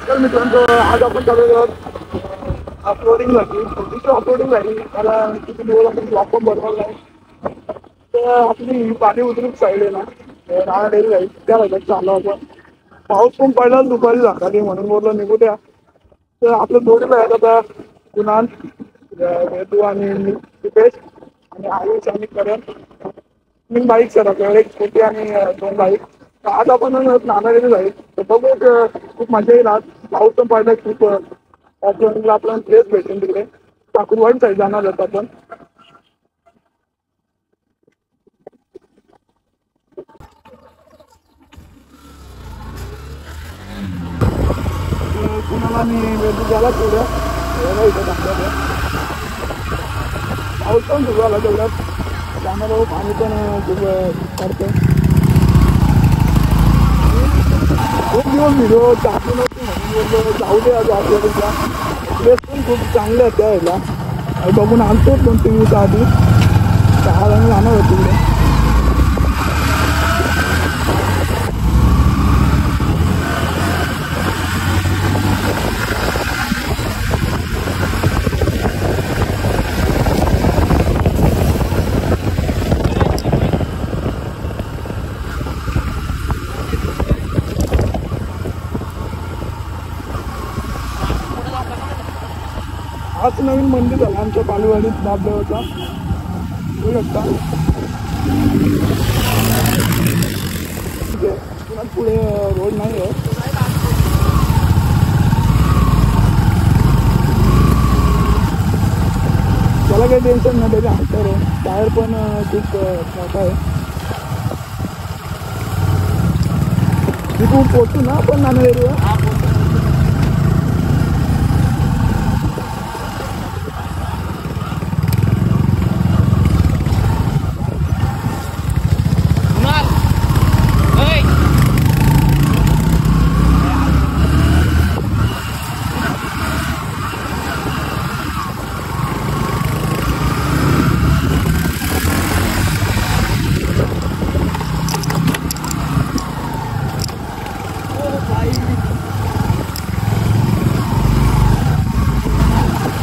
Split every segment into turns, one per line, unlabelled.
नमस्कार मित्रांनो, आज आपण चालू आहोत अपलोडिंगसाठी. छोटीशी अपलोडिंग झाली. मला किती दिवस आपण ब्लॉग पण बनवला आहे. तर आपली पाणी उतरूक साईड आहे ना, राहडेल जाईल त्या भागात चाललो आपण. पाऊस पण पडला दुपारी झाला म्हणून बोललो निघू द्या. तर आपलं जोडीला आहेत आता कुणाल, वेदू आणि दिपेश आणि आयुष आणि करण. मी बाईक सर आपल्याकडे एक स्कूटी आणि 2 बाईक. आज आपण नांदेडला जाईल. तर बघू खूप मजा येईल. आज पाऊस पण पडला खूप. ऑफलाईनला आपल्याला प्लेस भेटेल तिकडे ठाकूरवाडी साईड जाणार आहोत आपण. कुणाला आणि वेदू झाला तेवढं इथं टाकलं. पाऊस पण सुरू झाला तेवढ्यात जाणार पाणी पण खूप पडतं. खूप दिवस व्हिडिओ टाकले नव्हते म्हणून बोललो जाऊ दे आज आपल्याला. प्लेस पण खूप चांगले आहेत त्या ह्याला. बघून आणतो 2-3 दिवसा आधी 6 जण जाणार होते तिकडे. आज नवीन मंदिर झालं आमच्या बालवाडीत बाबदेवाचा. बघू शकता पुढे रोड नाही आहे. त्याला काही टेन्शन नाही, त्याच्या अंतर आहे. टायर पण खूप मोठा आहे. तिथून पोचू ना आपण नांदेडला.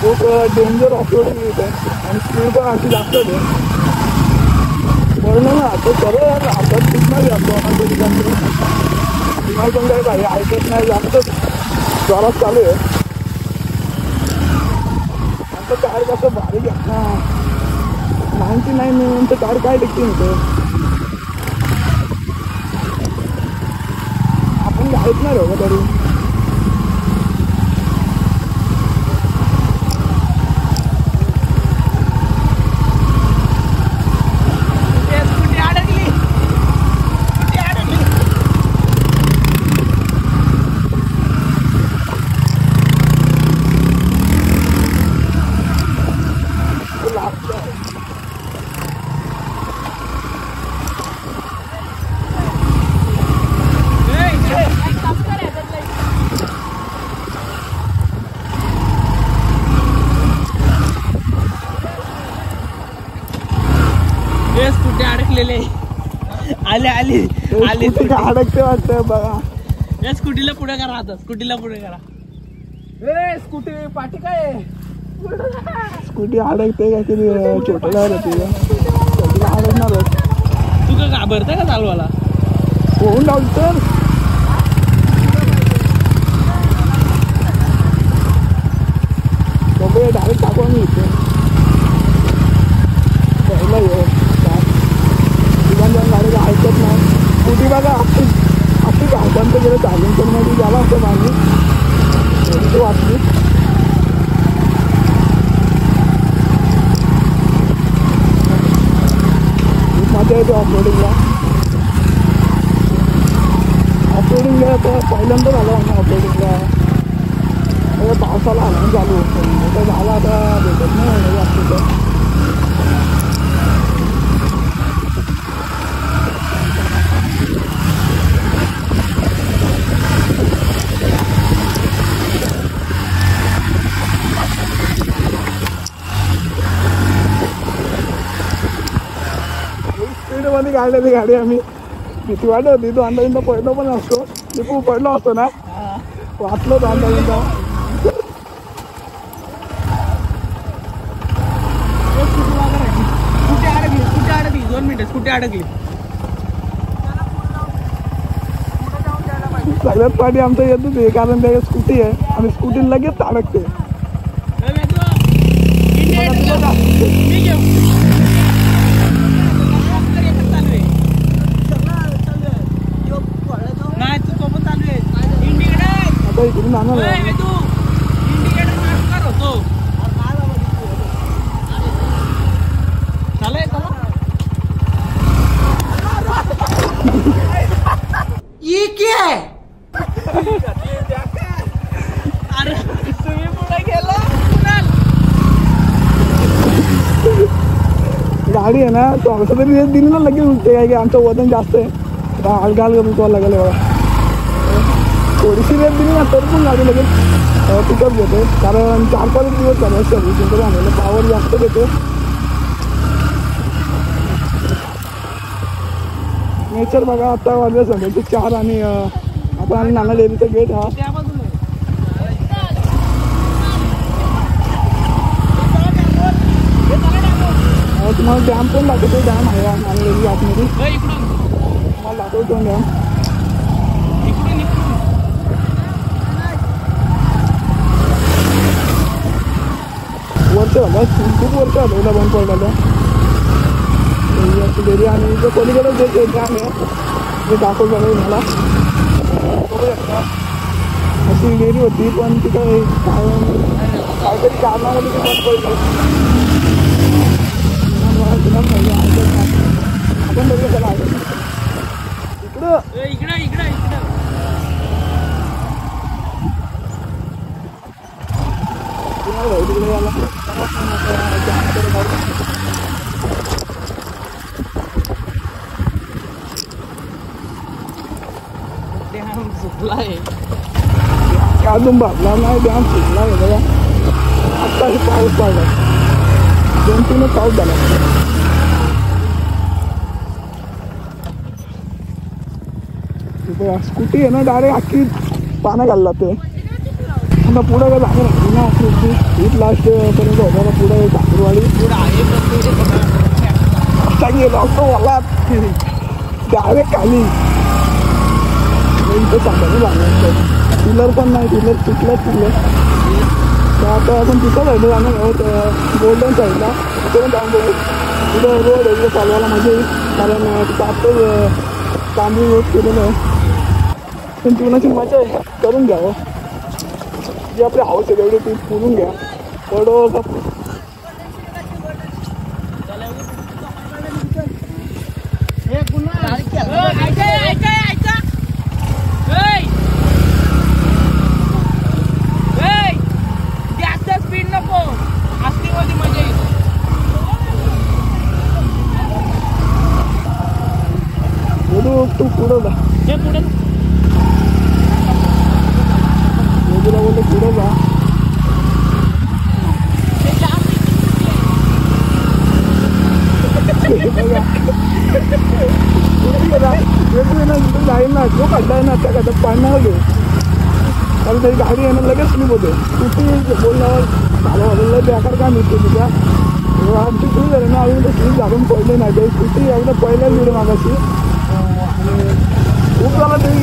खूप डेंजर ऑफरोडिंग येत आहे आणि स्पीड पण अशी जास्त आहे. बरं ना आता सर्व हातात खूप नाही जातो आम्हाला ठिकाणी. तुम्हाला पण काय काही ऐकत नाही, जास्त जोरात चालू आहे. आमचं टायर कसं बारीक आहे ना, 99 मिनिटचं टायर काय टिकते होतं. आपण ऐकणार हो का तरी.
स्कूटी अडकलेले आले आले आले.
अडकते वाटतं बघा.
या स्कूटीला पुढे करा, आता स्कूटीला पुढे करा. स्कूटी पाठी काय
स्कूटी अडकते का किती छोटं टायर होते स्कूटीला अडकणारच.
तू का घाबरतं का चालवाला?
होऊन लावलं तर बघूया डायरेक्ट टाकू आम्ही इथे. पहिला ये गाडी ऐकत नाही. स्कूटी बघा अशी घाटांचं गेलं चालून तर मध्ये झाला असतं मागे वाटली. खूप मजा येते ऑफरोडिंगला. ऑफरोडिंगला तर पहिल्यांदा झालं आम्ही ऑफरोडिंगला. पावसाला आला चालू होतं तर झाला आता भेटत नाही जास्त. स्पीडमध्ये काढलेली गाडी आम्ही. भीती वाटत होती. तो अंदाज पडलो पण असतो. पडलो असतो ना वाचलं बांधा
स्कूटी अडकली 2 मिनिटं स्कूटी अडकली.
सगळ्यात पाठी आमचं येतच आहे कारण त्या स्कूटी आहे आणि स्कूटी लगेच अडकते. आता इकडून आणा
ये क्या है? अरे तुम्ही पुढे गेला
गाडी आहे ना तो असं तरी रेस दिली ना लगेच उठते काय की आमचं वजन जास्त आहे हालगाल करून तो लागेल बघा. थोडीशी रेस दिली ना तर पण गाडी लगेच पिकअप घेते कारण 4-5 दिवस झाले सर्व्हिसिंग तरी आम्हाला पावर जास्त देते. नेचर बघा आता वाजले सगळ्याचे 4 आणि आपण नाना डेअरीचा गेट हा तुम्हाला डॅम पण दाखवतो. डॅम आहे नाना डेअरी आतमध्ये तुम्हाला दाखवतो डॅम. वर्ष झालं खूप वर्ष झालं याला बंद पडलेलं डेअरी आणि जो पलीकडे जे डॅम आहे ते दाखवतो मला अशी डेअरी होती पण ती काहीतरी कारणामध्ये ती बंद पडली. आपण बघूया त्याला इकडं तिकडे याला अजून भरला नाही डॅम सुटला आहे बघा. आत्ता पाऊस पडला 2-3 पाऊस झाला. स्कूटी आहे ना डायरेक्ट अख्खी पाण्यात घालला ते आता पुढं काय जागा राहिली ना हीच लास्ट पर्यंत होता ना पुढे ठाकूरवाडी आता गेलो असतो मला डायरेक्ट खाली इथं चांगलं झालं. पिलर पण नाही पिलर तुटलं तर आता आपण तिथं राहिलो जाणार गोल्डन साईडला तिथे जाऊन बघू. तिथं रोड आहे चालवायला मजा येईल कारण तिथं आत्ताच तांबू रोड केलेलं आहे पण जीवनाची मजा आहे करून घ्यावं. जी आपली हाऊस आहे तेवढी ती पुरून घ्या पडो
स्पीड नको आस्तीमध्ये मजा येईल.
तू पुढं जा
पुढे
तुला बोलतो पुढं जा. जाईल ना जो खड्डा आहे ना त्या खड्ड्यात पाण्याला घेऊ कारण तरी गाडी आहे ना लगेच स्लिप होते. स्कूटी बोलल्यावर झालं वाजवलं बेकार काय मिळते तुझ्या आमची स्कूटी झाली ना अजून ते स्लीप झाडून पडले नाही ते स्कूटी एकदा पहिल्याच मिळून मागाशी आणि खूप झाला तरी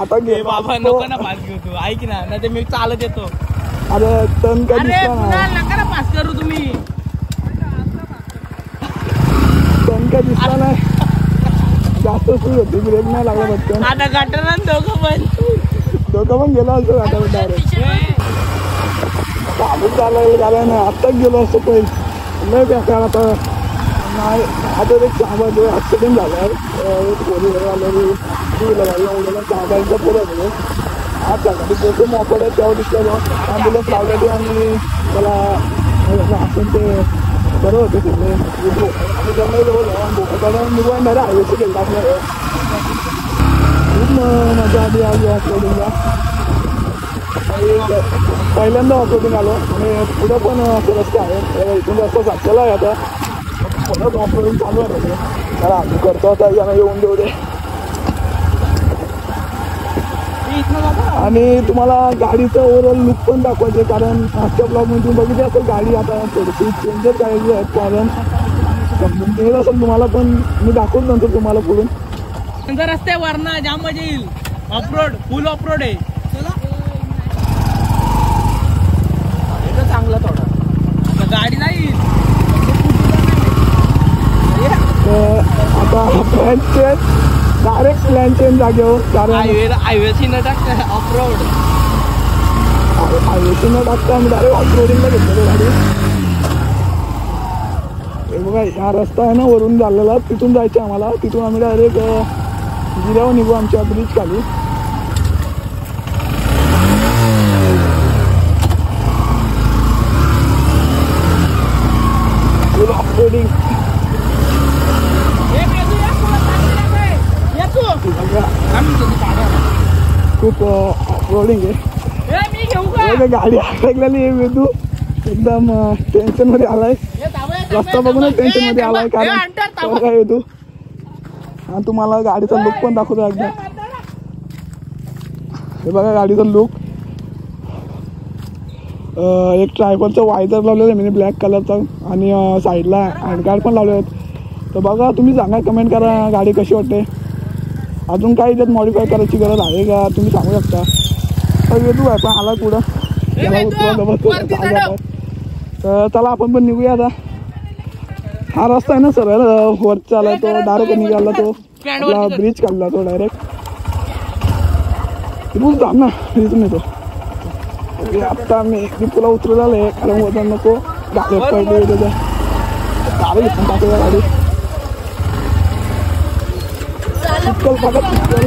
आता घे
बाबा नको ना पास घेऊ तू ऐक ना नाही ते मी चालत येतो.
अरे तन काय
नका ना पास करू तुम्ही
तन काय दिसला नाही जास्त स्पीड होती ब्रेक नाही लागला पटकन.
आता गटर दोघं
पण गेलो असतो आता डायरेक्ट चालूच झालं नाही आत्ताच गेलो असतो पहिले लय बेकार. आता नाही आता एक चांगला जो ॲक्सिडेंट झाला आहे पोलीस आलं टू व्हीलर चांगला पुढे आज झाला तो मोकड आहे तेव्हा दिसलं ॲम्ब्युलन्स लावलेली आणि त्याला आपण ते बरं होते सगळे आणि त्यांना जवळ निवडून डायरेक्ट हायवेचे गेलं आपल्याला खूप मजा आली आज ॲक्सिडेंटला. पहिल्यांदा ऑफरोडिंग आलो आणि पुढे पण असे रस्ते आहेत. इथून रस्ता साचलेला आहे आता. परत ऑफरोडिंग चालू आहे रस्ते. चला आम्ही करतो आता, यांना येऊन देऊ दे. आणि तुम्हाला गाडीचं ओव्हरऑल लुक पण दाखवायचे, कारण मागच्या ब्लॉगमध्ये तुम्ही बघितली असेल गाडी आता थोडीशी चेंजेस करायची आहेत, कारण समजून येत असेल तुम्हाला, पण मी दाखवून नंतर तुम्हाला पुढून.
रस्ते वरना जाम मजा येईल. ऑफरोड फुल ऑफरोड आहे. चांगला थोडा गाडी नाही
आता plan change, direct plan change जागेवर, कारण
हायवेची न टाकता ऑफरोड,
हायवेची न टाकता आम्ही डायरेक्ट ऑफरोडिंगला घेतलेलो गाडी. हे बघा हा रस्ता आहे ना वरून झालेला, तिथून जायचं आम्हाला. तिथून आम्ही डायरेक्ट गिऱ्यावर निघू आमच्या ब्रिज खाली. फुल ऑफरोडिंग. खूप ऑफरोडिंग आहे. गाडी अडकलेली आहे वेदू, एकदम टेन्शन मध्ये आलाय. रस्ता बघूनच टेन्शन मध्ये आलाय, कारण काय वेदू. हा तुम्हाला गाडीचा लुक पण दाखवतो एकदा. हे बघा गाडीचा लुक. एक ट्रायबलचा वायझर लावलेला आहे मी ब्लॅक कलरचा, आणि साईडला हँडगार्ड पण लावले आहेत. तर बघा तुम्ही सांगा, कमेंट करा गाडी कशी वाटते. अजून काही त्यात मॉडिफाय करायची गरज आहे का तुम्ही सांगू शकता. तर वेदू आहे पण आला पुढं, तर चला आपण पण निघूया आता. हा रस्ता आहे ना सरळ वरचा आला, तो डायरेक्ट निघाला, तो आपला ब्रिज काढला तो डायरेक्ट. तिथून थांब ना, इथून येतो. आता मी तुला उतरलेला आहे, कारण वजन नको गाडी पडली त्याच्या. गाडी घेऊन टाकूया गाडी. चिक्कल बघा, चिक्कल.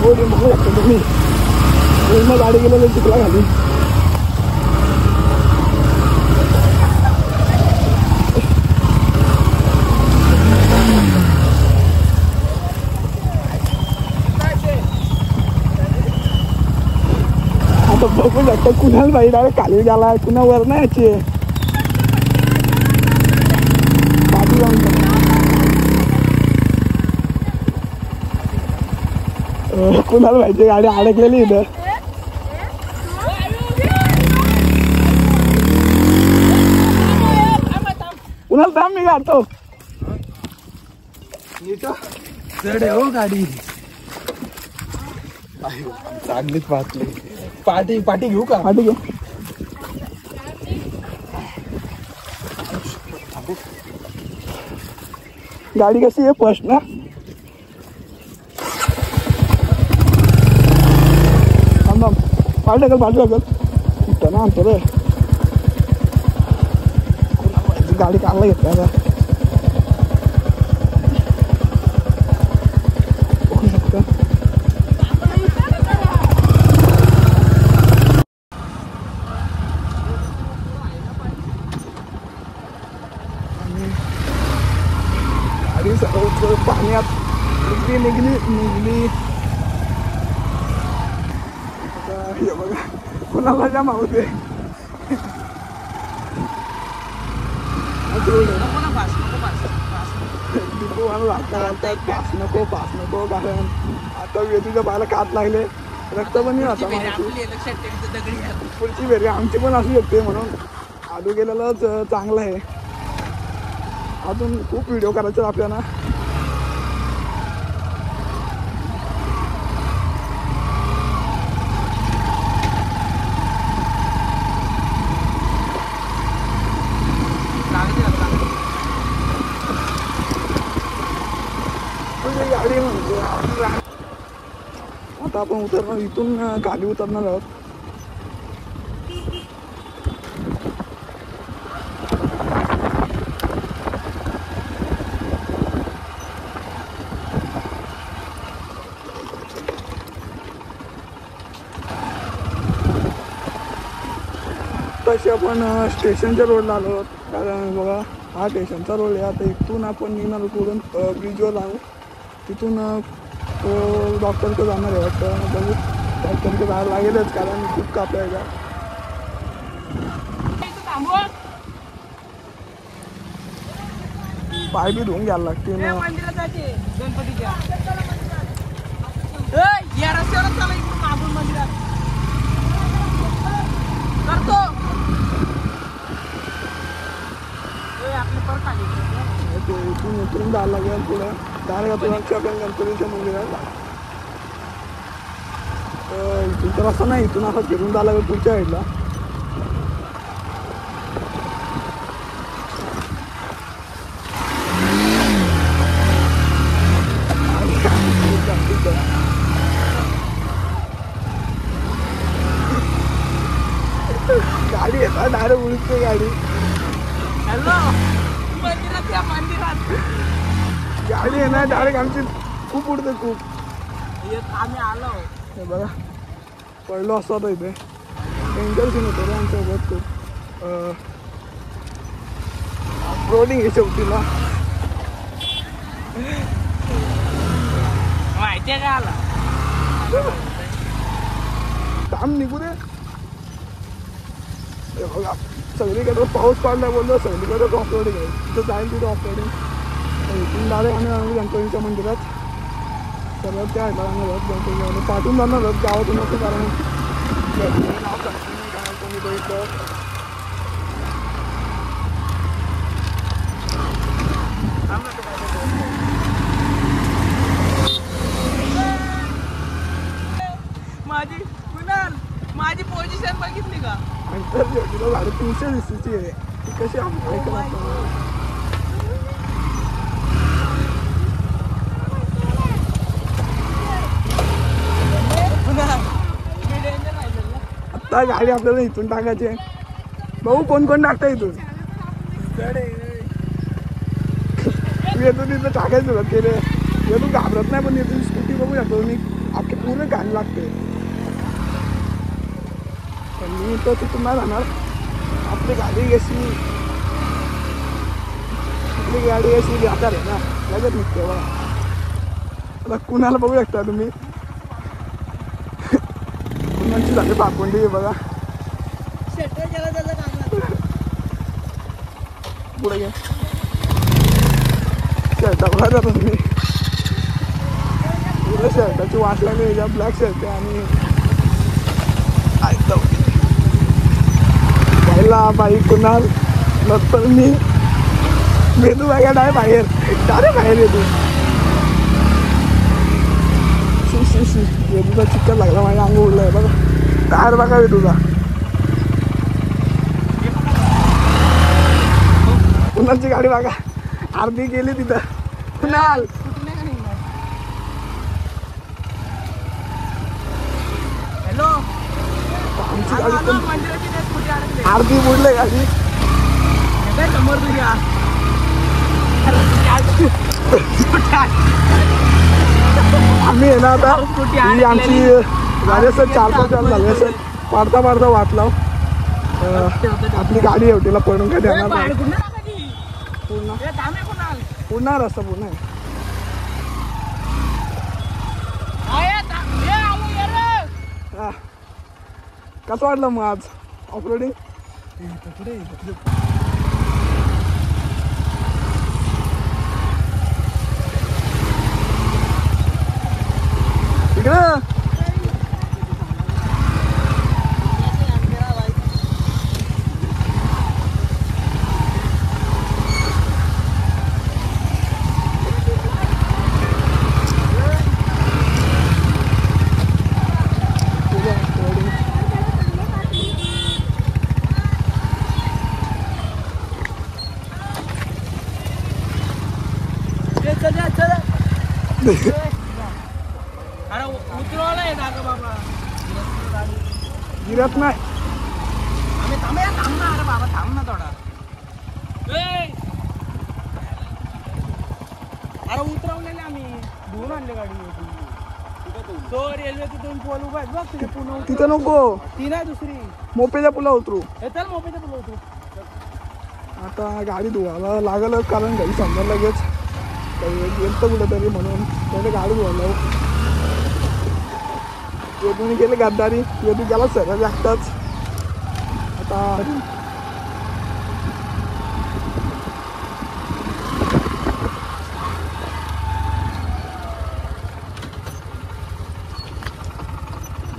बघू शकतो तुम्ही, पूर्ण गाडी गेलेली चिखला खाली. आता बघू शकतो कुणाला बाई डायरेक्ट खाली गेला, कुणावर नाही याची पाठी जाऊन. कुणाला पाहिजे गाडी अडकलेली इथं. कुणाला थांब, मी काढतो. चढ हो गाडी चांगलीच पाहतली. पाठी पाठी घेऊ का? पाठी घेऊ. गाडी कशी आहे फर्स्ट ना. पाठी टाकल ना आणतो रे. गाडी काढला घेतली आता. बघू शकता गाडी सर्व पाण्यात निघली. बघा कुणाला जाम आवडते. पास नको कारण आता वेदूच्या पायाला कात लागले, रक्त पण नाही आता. पुढची वेगळी आमची पण असू शकते, म्हणून आलू गेलेलंच चांगलं आहे. अजून खूप व्हिडिओ करायचे आपल्याला. गाडी म्हणजे आता आपण उतरणार, इथून खाली उतरणार आहोत. तशी आपण स्टेशनच्या रोडला आलो आहोत, कारण बघा हा स्टेशनचा रोड आहे. आता इथून आपण निघणार पुढून ब्रिजवर जाऊ. तिथून तो डॉक्टरकडे जाणार आहे वाटतं. बघू डॉक्टरकडे जायला लागेलच कारण खूप कापलं आहे का. पाय बी धुवून घ्यायला लागते ना.
मंदिरात जायचे गणपतीच्या या रस्त्यावर चला इकडून मागून मंदिरात करतो. आपले परत आले
इथून उतरून जायला लागेल पुढे डायरेक्ट आपण गणपतीच्या मंदिरात. इथून तर असं नाही, इथून असं फिरून जायला लागेल पुढच्या साईडला. गाडी येतात डायरेक्ट उडते गाडी.
हॅलो मंदिरात या मंदिरात
गाडी आहे ना डायरेक्ट आमची खूप उडते खूप.
आम्ही आलो
हे बघा पडलो असतो आता इथे. डेंजर सीन होतं रे आमच्यासोबत खूप. ऑफरोडिंग आहे शेवटीला.
माहिती आहे का आला
काम निघू दे. हे बघा सगळीकडे पाऊस पडला बोललो सगळीकडे ऑफरोडिंग आहे. तिथं जाईल तिथं ऑफरोडिंग. इथून डायरेक्ट आम्ही गणपतीच्या मंदिरात सर्वात त्या आहे गणपती पाठवून जाणार गावातून असं कारण कोणी बघितलं.
माझी कुणाल माझी पोझिशन बघितली का.
आणि तर तिला 350 दिसतीची आहे ती कशी ऐकलं. आता गाडी आपल्याला इथून टाकायची आहे. भाऊ कोण कोण टाकता इथून. मी येतो तिथं टाकायचं सुरुवात केली. तू घाबरत नाही पण येतो स्कूटी बघू शकतो मी अख्खे पूर्ण घाण लागते. पण मी तर तिथून नाही जाणार. आपली गाडी कशी बेकार आहे ना लगेच निघते बघा. आता कुणाला बघू शकता तुम्ही कुणाची झाली पाकोंडी बघा. पुढे घे शर्टा बघा जाता तुम्ही. पुढे शर्टाची वाट लागली याच्या ब्लॅक शर्ट आणि पहिला बाई कुणाल नंतर मी मेदू बघा डाय बाहेर बाहेर येतो. वेदूचा चिक्कर लागला माझ्या अंग उडलाय बघा. टायर बघा वेदूचा. कुणालची गाडी बघा अर्धी गेली तिथं. कुणाल
हॅलो
आमची गाडी पण
मंदिराची स्कूटी अडकली
अर्धी बुडले गाडी.
समोर तुझ्या
आम्ही आहे ना आता ही आमची गाडी असं 4-5 वेळा झाली असं पाडता पाडता वाट लाव. आपली गाडी एवढीला पडून काय देणार नाही. पूर्ण रस्ता पूर्ण आहे. कसं वाटलं मग आज ऑफरोडिंग. इकडं
अरे उतरवलं आहे ना ग बाबा.
गिरत नाही.
आम्ही थांब ना अरे बाबा थांब ना थोडा. अरे उतरवलेले आम्ही धुवून आणले गाडी. तो रेल्वे तिथून पोल उभा आहे बघ तुझ्या पुन्हा
तिथं नको.
ती नाही दुसरी
मोपेच्या पुला उतरू.
हे चल मोपेच्या पुला उतरू.
आता गाडी धुवायला लागलच कारण घरी समजा लगेच गेलतो कुठेतरी म्हणून त्याने गाडी बोललो. वेदूने केले गद्दारी, वेदू गेला सरळ लागताच. आता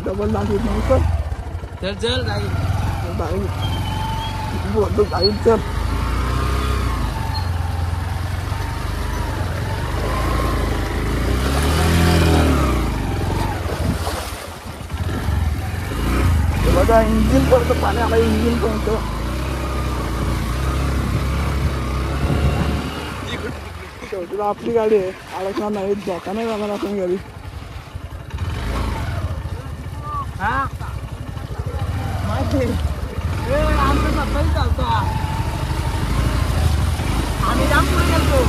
डबल दाखवत नव्हतं.
चल चल
जाईल बोलतो जाईल चल. बघा इंजिन पडतं पाणी आला, इंजिन पडतं. शेवटी आपली गाडी आहे, अडकणार नाही, धोका नाही जाणार आपण घरी.
आमचं सफाई चालतो. आम्ही जाम पुढे गेलतो.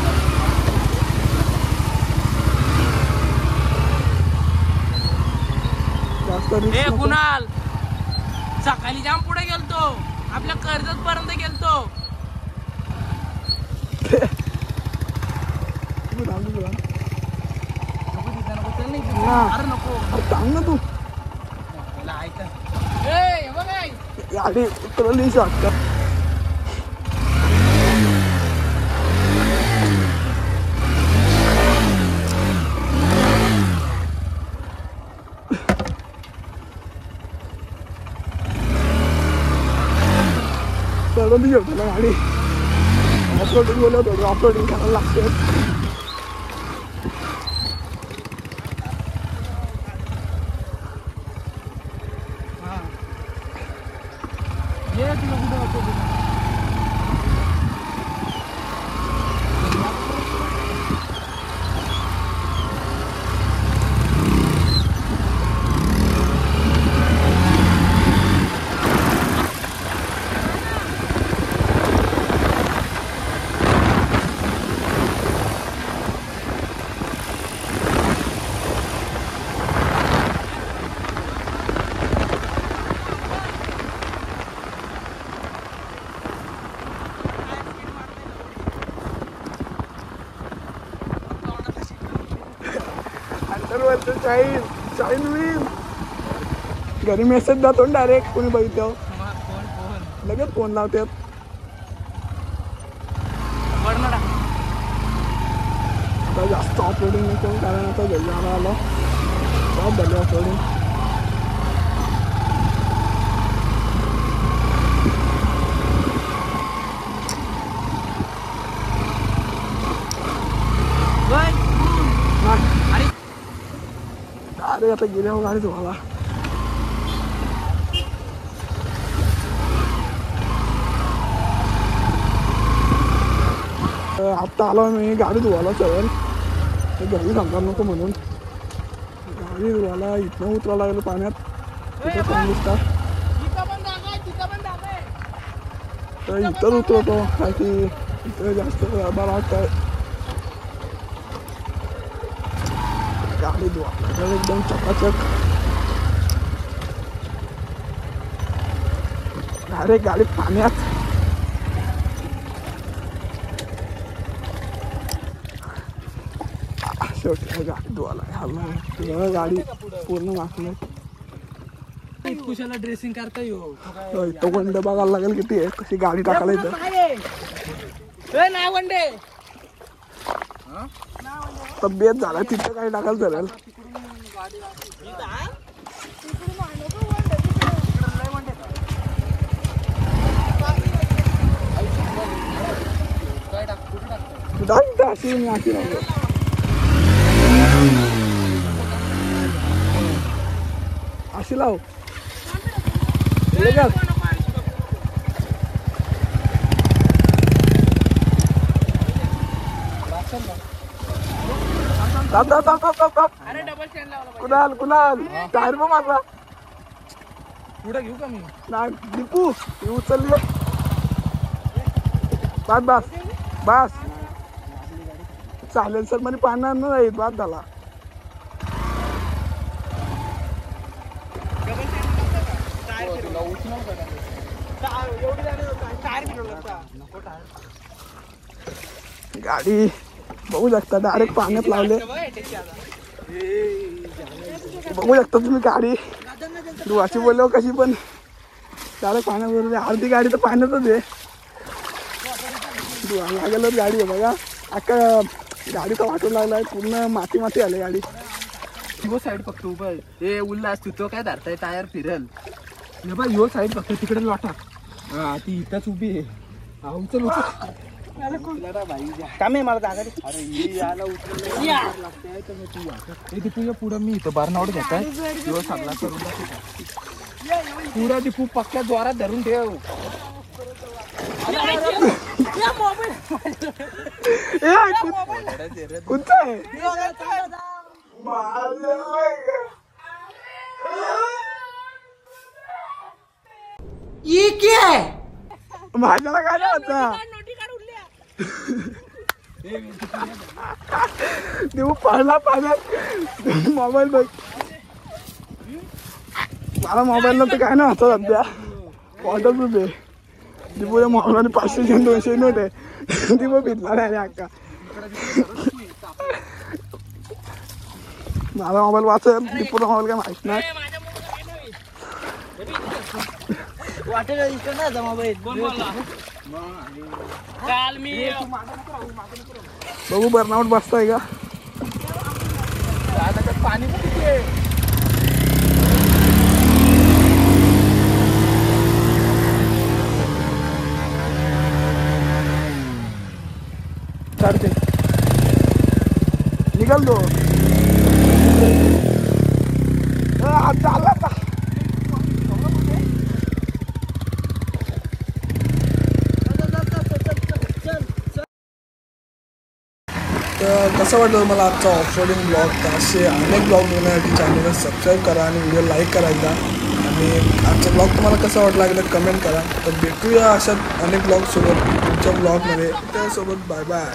जास्त रिस्क नको.
कुणाल सकाळी जाम पुढे गेलतो, आपल्या कर्जत पर्यंत गेलतो.
अरे सांग ना तू. गाडी उतरवली शॉर्टकट. चढवली घेऊ तुला गाडी. ऑफरोडिंग बोलत होतो, ऑफरोडिंग करायला लागते. घरी मेसेज जातो ना डायरेक्ट, कोणी बघितलं लगेच फोन लावतात. जास्त ऑफरोडिंग नको, कारण आता घरी आलो जॉब झाली ऑफरोडिंग. अरे आता गेल्यावर गाडी तुम्हाला आत्ता आलो मी गाडी धुवायला चढेल, घरी सांगणार नको म्हणून. गाडी धुवायला इथनं उतरावं लागलं पाण्यात. तिथं पाणी दिसतात तर इथंच उतरवतो, काय की इथं जास्त बरं वाटतं. गाडी धुवायला एकदम चकाचक. डायरेक्ट गाडी पाण्यात. शेवटी गाडी धुवायला हल्ला, गाडी पूर्ण वाचली.
कुशाला ड्रेसिंग करता येऊ
तो वंडे बघायला लागेल किती आहे, कशी गाडी टाकायला येतं. तब्येत झाला तिथं काय टाकायला चालेल. अशी मी अशी लागलो. अशी लाव कुणाल कुणाल टायर पण मारला
पुढे घेऊ का मी
नाही दीपू उचलले. बस बस बस चालेल सर म्हणजे पाहणार नाही बाद झाला. गाडी बघू शकता डायरेक्ट पाण्यात लावले. बघू शकता तुम्ही गाडी दुवाची बोललो कशी पण डायरेक्ट पाण्याबरोबर. अर्धी गाडी तर पाण्यातच आहे. दुवा लागेलच गाडी आहे बघा. अख्खा गाडीचा वाटून लागलाय पूर्ण माती माती आली गाडी.
हो साईड फक्त उभा हे उल्हास तू तो काय धरताय टायर फिरल बा. ह्यो साईड फक्त तिकडे लोटा. हा ती इथंच उभी आहे. हा उचल उचल काम आहे मला जागा. अरे याला उचल तू पुढं मी इथं बर्नआउट घेताय. ह्यो सगळा करून पुढं ती खूप पक्क्या जोरात धरून ठेव.
माझ्याला काय नाही होता देऊ पडला पाण्यात. मोबाईल बघ मला मोबाईलला तर काय नाही होता सध्या. वॉटरप्रूफ आहे. दीपूच्या मोबाईलमध्ये 500 200 नोट आहे. दीपू भिजला नाही अक्का. माझा मोबाईल वाचेल दीपूचा मोबाईल काय माहित नाही. बघू बर्नआउट बसताय का
पाणी पण किती आहे.
चढते निघाल दो चालला. तर कसं वाटलं मला आजचा ऑफरोडिंग ब्लॉग. तर असे अनेक ब्लॉग बघण्यासाठी चॅनलला सबस्क्राईब करा आणि व्हिडिओ लाईक करायचा. आणि आजचा ब्लॉग तुम्हाला कसा वाटला एकदा कमेंट करा. तर भेटूया अशा अनेक ब्लॉगसोबत पुढच्या ब्लॉगमध्ये. त्यासोबत बाय बाय.